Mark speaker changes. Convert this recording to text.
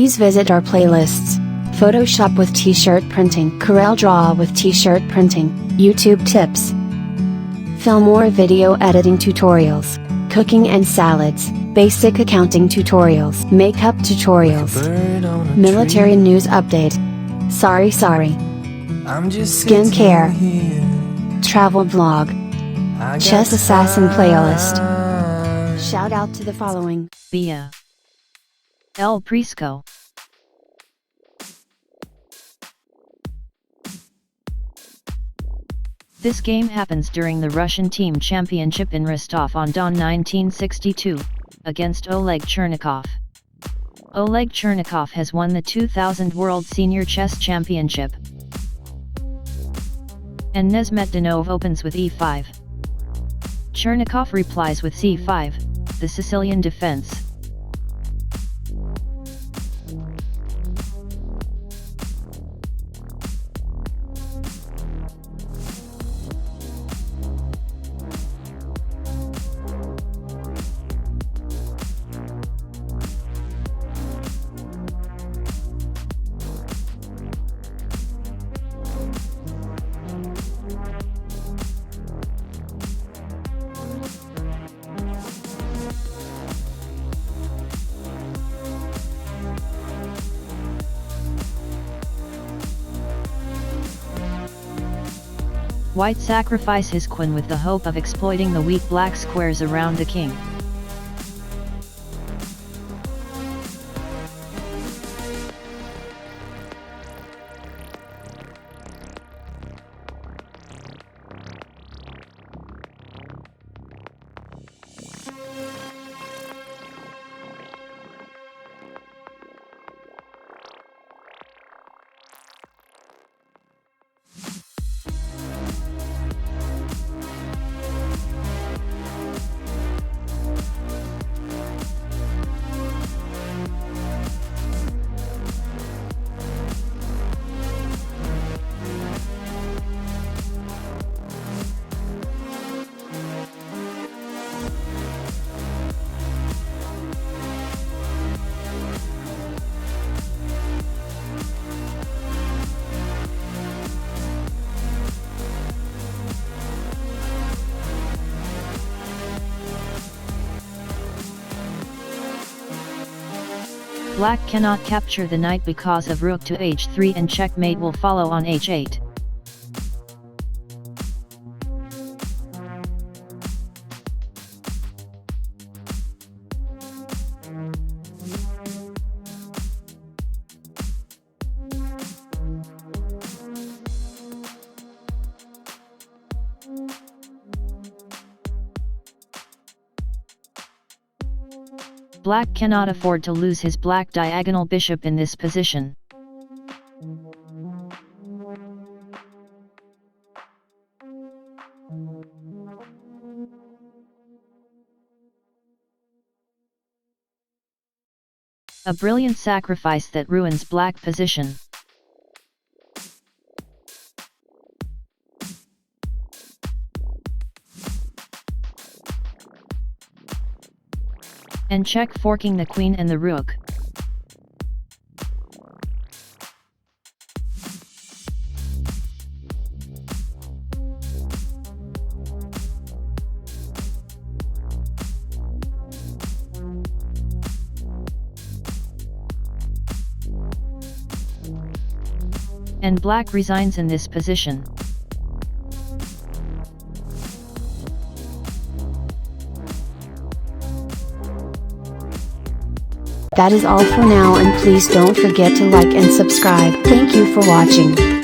Speaker 1: Please visit our playlists. Photoshop with t-shirt printing, CorelDRAW with t-shirt printing, YouTube tips, Filmora video editing tutorials, cooking and salads, basic accounting tutorials, makeup tutorials, military news update, sorry, skincare, travel vlog, chess assassin playlist. Shout out to the following:
Speaker 2: Bia, El Prisco, This game happens during the Russian Team Championship in Rostov-on-Don 1962, against Oleg Chernikov. Oleg Chernikov has won the 2000 World Senior Chess Championship. And Nesmetdinov opens with e5. Chernikov replies with c5, the Sicilian defense. White sacrifice his queen with the hope of exploiting the weak black squares around the king. Black cannot capture the knight because of rook to h3 and checkmate will follow on h8. Black cannot afford to lose his black diagonal bishop in this position. A brilliant sacrifice that ruins black position. And check forking the queen and the rook. And black resigns in this position.
Speaker 1: That is all for now, and please don't forget to like and subscribe. Thank you for watching.